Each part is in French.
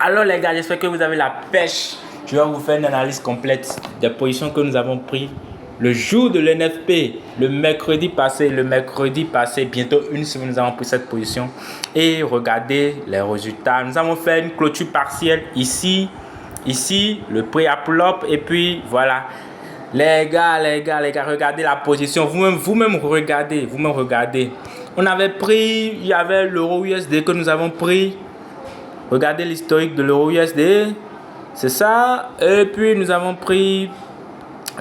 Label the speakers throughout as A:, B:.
A: Alors les gars, j'espère que vous avez la pêche. Je vais vous faire une analyse complète des positions que nous avons prises le jour de l'NFP, le mercredi passé. Bientôt une semaine, nous avons pris cette position. Et regardez les résultats. Nous avons fait une clôture partielle ici, le pré-upload. Et puis voilà. Les gars, regardez la position. Vous-même regardez. On avait pris, il y avait l'euro USD que nous avons pris. Regardez l'historique de l'euro USD. C'est ça. Et puis nous avons pris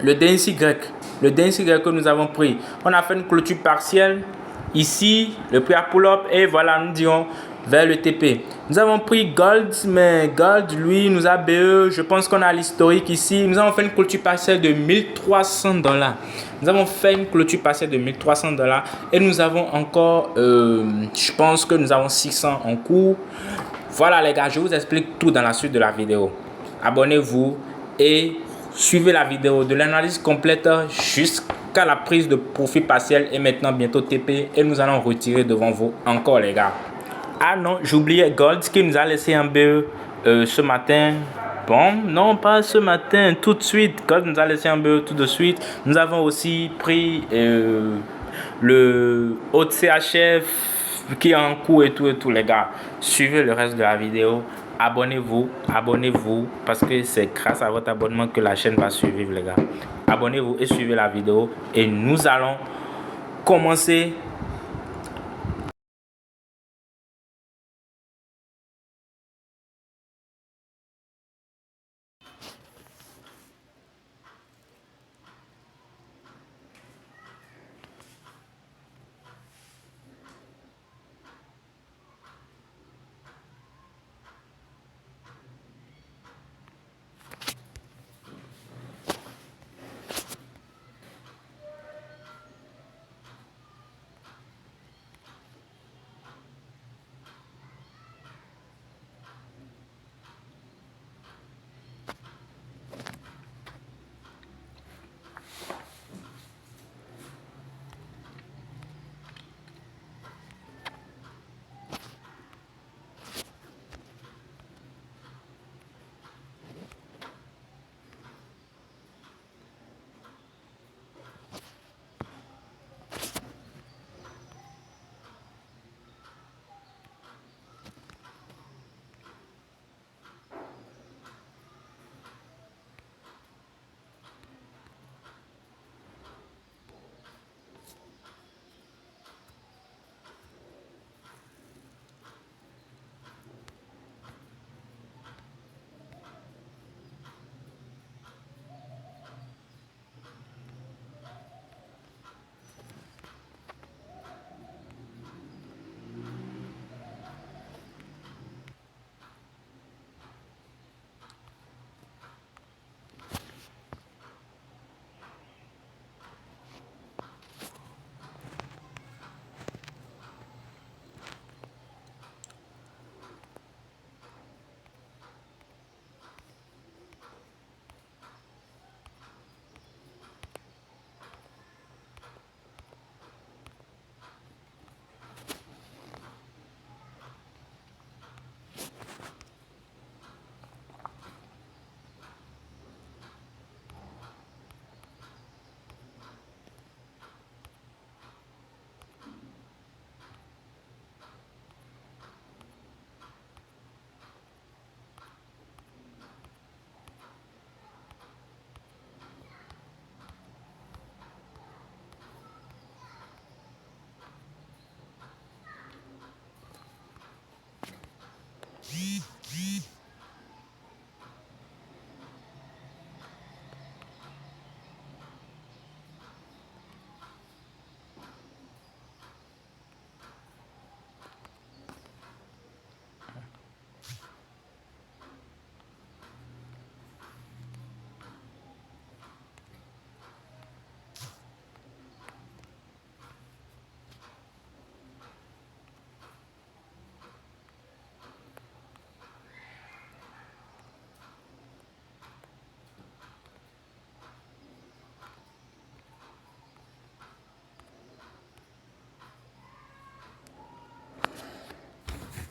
A: le DNCY. Le DNCY que nous avons pris. On a fait une clôture partielle. Ici, le prix à pull-up. Et voilà, nous dirons vers le TP. Nous avons pris Gold, mais Gold, lui, nous a BE. Je pense qu'on a l'historique ici. Nous avons fait une clôture partielle de $1,300. Nous avons fait une clôture partielle de $1,300. Et nous avons encore, je pense que nous avons 600 en cours. Voilà les gars, je vous explique tout dans la suite de la vidéo. Abonnez-vous et suivez la vidéo de l'analyse complète jusqu'à la prise de profit partiel et maintenant bientôt TP et nous allons retirer devant vous encore les gars. Ah non, j'oubliais Gold qui nous a laissé un BE ce matin. Bon, non pas ce matin, tout de suite. Gold nous a laissé un BE tout de suite. Nous avons aussi pris le OCHF qui est en cours et tout les gars. Suivez le reste de la vidéo. Abonnez-vous parce que c'est grâce à votre abonnement que la chaîne va survivre les gars. Abonnez-vous et suivez la vidéo et nous allons commencer.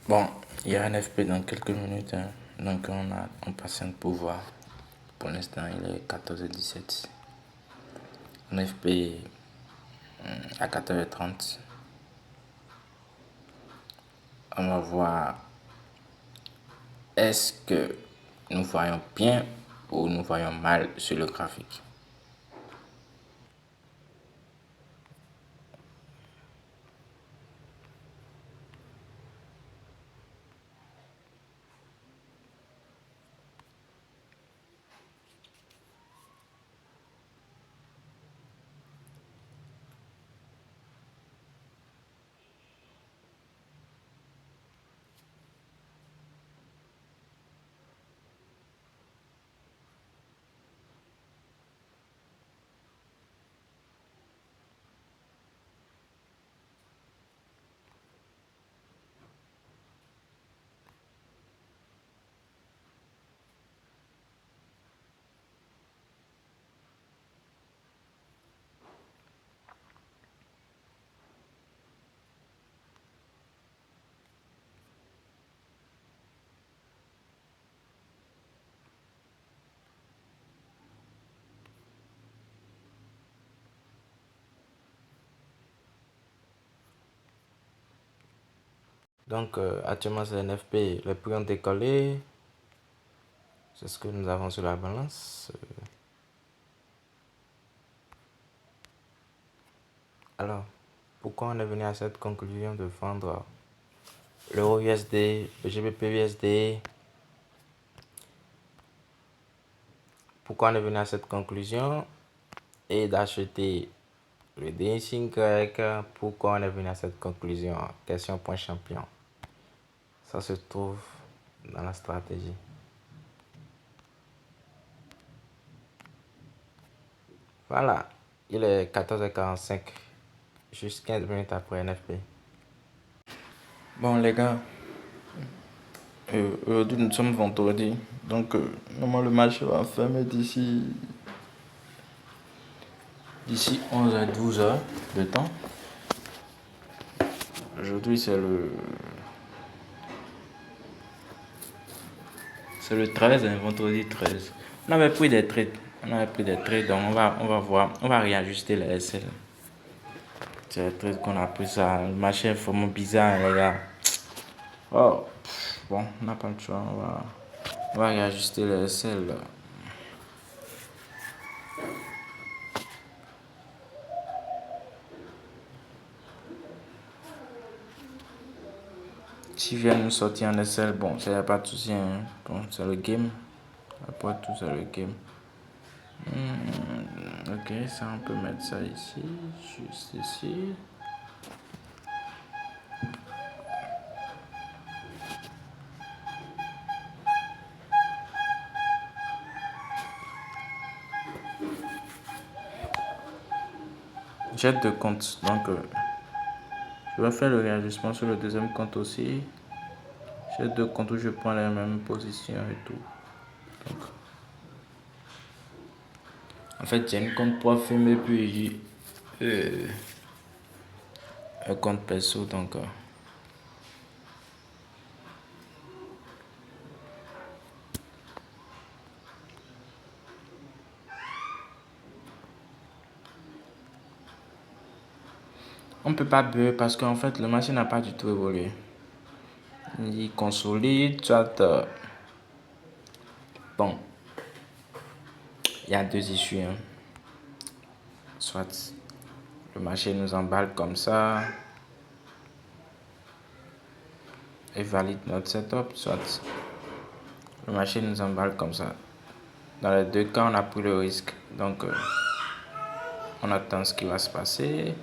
A: Bon, Il y a un FP dans quelques minutes, hein. Donc on patiente pour voir. Pour l'instant, il est 14h17. Un FP à 14h30. On va voir est-ce que nous voyons bien ou nous voyons mal sur le graphique. Donc actuellement c'est NFP, les prix ont décollé. C'est ce que nous avons sur la balance. Alors, pourquoi on est venu à cette conclusion de vendre l'euro USD, le GBP USD? Pourquoi on est venu à cette conclusion? Et d'acheter le dancing grec? Pourquoi on est venu à cette conclusion? Question point champion. Ça se trouve dans la stratégie. Voilà, il est 14h45, juste 15 minutes après NFP. Bon les gars, aujourd'hui nous sommes vendredi, donc normalement le match va fermer d'ici 11 à 12 heures de temps. Aujourd'hui c'est le 13, hein, vendredi 13. On avait pris des trades, donc on va voir, on va réajuster les SL. C'est le trade qu'on a pris ça, le marché est vraiment bizarre les gars. Oh, bon, on n'a pas le choix, on va réajuster les SL. S'ils viennent nous sortir en SL, bon, ça n'y a pas de souci, hein. Bon, c'est le game. Après tout, c'est le game. Ok, ça, on peut mettre ça ici, juste ici. J'ai deux comptes, donc je vais faire le réajustement sur le deuxième compte aussi. J'ai deux comptes où je prends les mêmes positions et tout. Donc, en fait, j'ai un compte pour filmer puis un compte perso, donc on peut pas bugger parce qu'en fait le marché n'a pas du tout évolué. Il consolide, soit bon, il y a deux issues, hein. Soit le marché nous emballe comme ça et valide notre setup, soit le marché nous emballe comme ça. Dans les deux cas, on a pris le risque, donc on attend ce qui va se passer.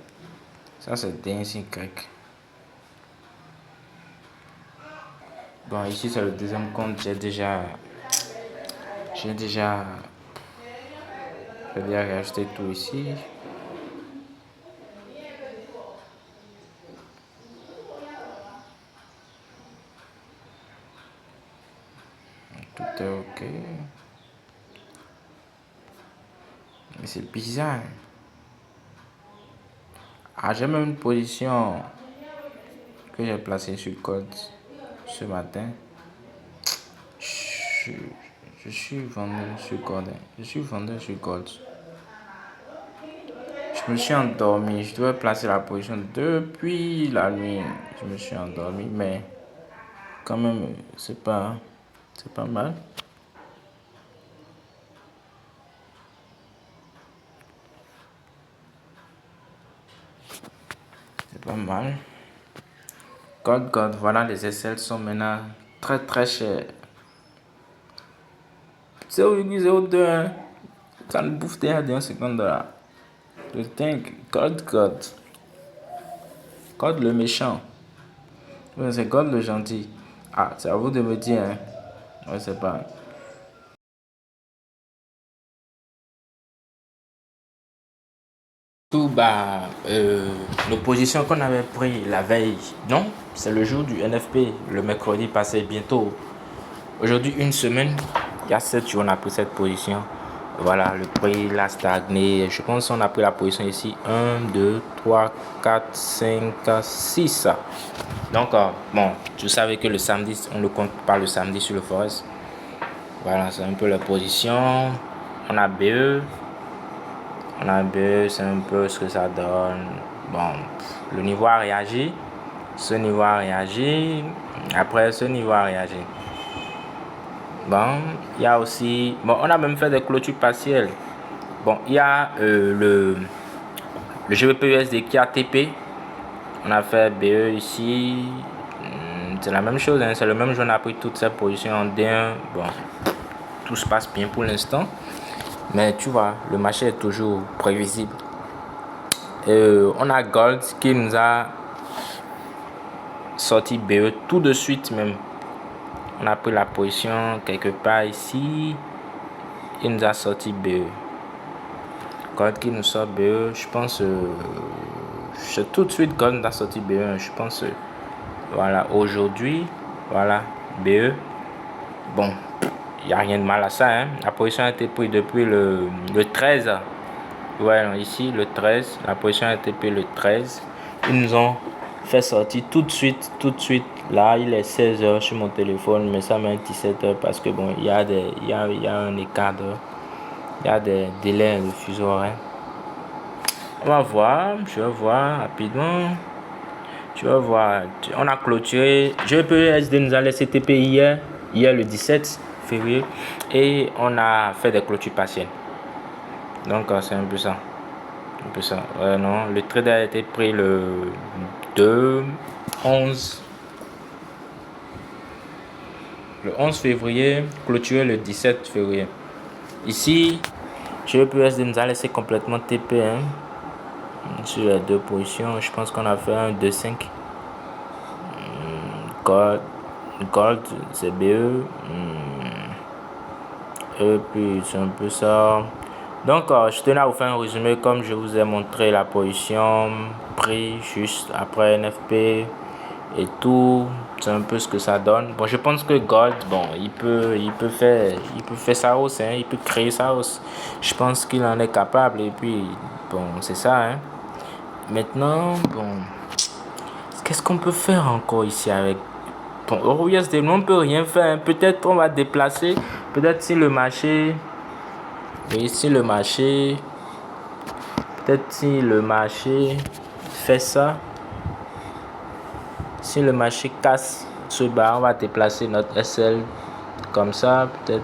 A: Ça, c'est Dancing Creek. Bon, ici, c'est le deuxième compte. J'ai déjà rajouté tout ici. Tout est ok. Mais c'est bizarre. Ah, j'ai même une position que j'ai placée sur code. ce matin. Je, je suis vendeur sur Gold. Je suis vendeur sur Gold. Je me suis endormi. Je devais placer la position depuis la nuit. Je me suis endormi, mais quand même, c'est pas mal. C'est pas mal. God, voilà, les SL sont maintenant très très chers. 0,02, hein. Ça ne bouffe derrière de 50 $. Je think, God. God le méchant. Ouais, c'est God le gentil. Ah, c'est à vous de me dire, hein. Ouais, c'est pas. Tout bah, l'opposition qu'on avait pris la veille, non, c'est le jour du NFP, le mercredi passé, bientôt. Aujourd'hui, une semaine, il y a 7 jours, on a pris cette position. Voilà, le prix l'a stagné. Je pense qu'on a pris la position ici. 1, 2, 3, 4, 5, 6. Donc, bon, tu savais que le samedi, on ne compte pas le samedi sur le Forex. Voilà, c'est un peu la position. On a BE. C'est un peu ce que ça donne. Bon, le niveau a réagi. Ce niveau a réagi. Après, ce niveau a réagi. Bon, il y a aussi... Bon, on a même fait des clôtures partielles. Bon, il y a le GBP-USD qui a TP. On a fait BE ici. C'est la même chose, hein, c'est le même jour. On a pris toutes ces positions en D1. Bon, tout se passe bien pour l'instant. Mais tu vois, le marché est toujours prévisible. On a Gold qui nous a sorti BE tout de suite même. On a pris la position quelque part ici. Il nous a sorti BE. Gold qui nous sort BE, je pense. Tout de suite, Gold nous a sorti BE. Je pense. Voilà, aujourd'hui. Voilà, BE. Bon, il n'y a rien de mal à ça. Hein. La position a été prise depuis le 13. Ouais, non, ici, le 13. La position a été prise le 13. Ils nous ont fait sortir tout de suite. Là, il est 16h sur mon téléphone, mais ça met 17h parce que bon, il y a un écart il y a des délais de fuseau horaire. On va voir, je vais voir rapidement. Tu vas voir, on a clôturé. GPUSD nous a laissé TP hier le 17 février, et on a fait des clôtures partielles. Donc, c'est un peu ça. Non, le trade a été pris le 11 février, clôturé le 17 février. Ici, GPUSD nous a laissé complètement TP, hein, sur les deux positions. Je pense qu'on a fait un 2-5. Gold, c'est BE. Et puis c'est un peu ça. Donc je tenais à vous faire un résumé comme je vous ai montré la position, prix juste après NFP et tout. C'est un peu ce que ça donne. Bon, je pense que Gold, bon, il peut faire sa hausse, hein, il peut créer sa hausse. Je pense qu'il en est capable, et puis bon, c'est ça, hein. Maintenant, bon, qu'est-ce qu'on peut faire encore ici avec... Bon, EURUSD, on ne peut rien faire, hein. Peut-être on va déplacer, peut-être si le marché... Peut-être si le marché fait ça, si le marché casse ce bas, on va déplacer notre SL comme ça. Peut-être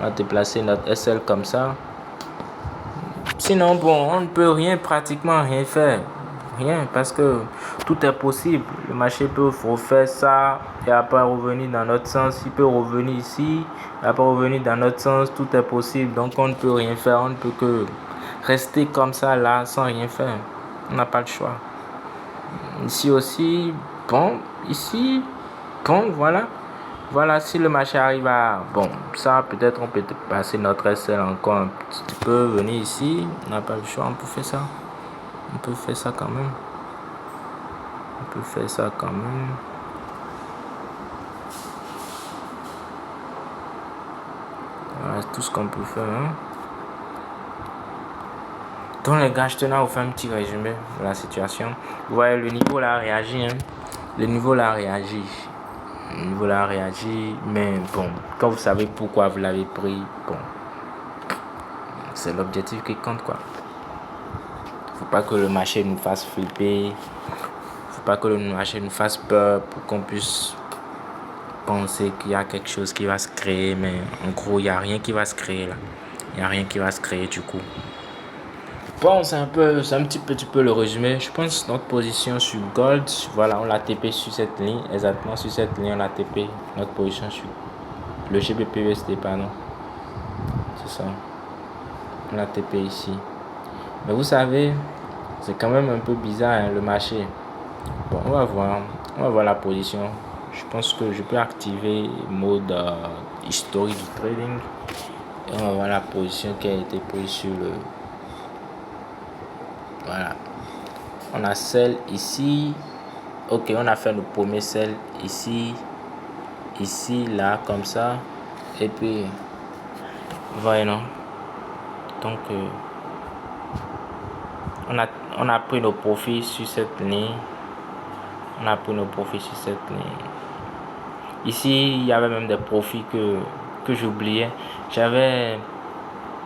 A: on va déplacer notre SL comme ça. Sinon, bon, on ne peut pratiquement rien faire. Rien, parce que tout est possible. Le marché peut refaire ça et après revenir dans notre sens. Il peut revenir ici et après revenir dans notre sens. Tout est possible. Donc, on ne peut rien faire. On ne peut que rester comme ça là sans rien faire. On n'a pas le choix. Ici aussi, bon, voilà. Voilà, si le marché arrive à... Bon, ça, peut-être on peut passer notre SL encore un petit peu, venir ici. On n'a pas le choix, on peut faire ça. On peut faire ça quand même. Voilà, c'est tout ce qu'on peut faire. Hein. Donc les gars, je tenais à vous faire un petit résumé de la situation. Vous voyez, le niveau là réagit. Hein. Le niveau là réagit. il voulait réagir, mais bon, quand vous savez pourquoi vous l'avez pris, bon, c'est l'objectif qui compte, quoi. Faut pas que le marché nous fasse flipper, faut pas que le marché nous fasse peur pour qu'on puisse penser qu'il y a quelque chose qui va se créer, mais en gros, il n'y a rien qui va se créer là. Il n'y a rien qui va se créer du coup. Bon, c'est un petit peu le résumé. Je pense notre position sur Gold, voilà, on l'a TP sur cette ligne, exactement sur cette ligne, on l'a TP notre position sur le GBP/USD, pardon. C'est ça. On l'a TP ici. Mais vous savez, c'est quand même un peu bizarre hein, le marché. Bon, on va voir la position. Je pense que je peux activer mode historique du trading et on va voir la position qui a été prise sur le. Voilà. On a celle ici. Ok, on a fait le premier sell ici, ici, là, comme ça. Et puis, voilà, non. Donc, on a pris nos profits sur cette ligne. On a pris nos profits sur cette ligne. Ici, il y avait même des profits que j'oubliais. J'avais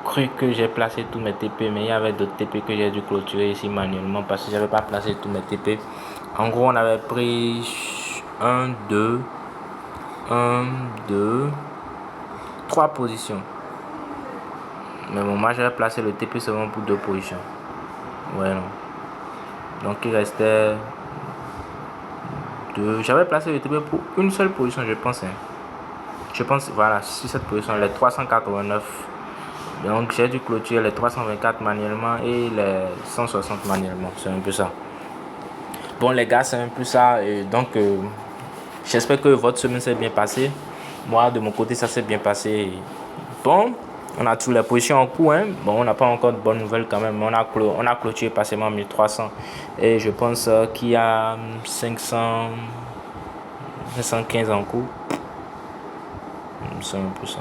A: cru que j'ai placé tous mes TP, mais il y avait d'autres TP que j'ai dû clôturer ici manuellement parce que j'avais pas placé tous mes TP. En gros, on avait pris 1, 2, 3 positions. Mais bon, moi j'avais placé le TP seulement pour 2 positions. Ouais, non. Donc il restait 2. J'avais placé le TP pour une seule position, je pense. Hein. Je pense, voilà, sur cette position, les 389. Donc j'ai dû clôturer les 324 manuellement et les 160 manuellement. C'est un peu ça. Bon les gars, c'est un peu ça. Et donc j'espère que votre semaine s'est bien passée. Moi de mon côté ça s'est bien passé. Bon, on a toutes les positions en cours. Hein. Bon, on n'a pas encore de bonnes nouvelles quand même. Mais on a clôturé partiellement 1300. Et je pense qu'il y a 515 en cours. C'est un peu ça.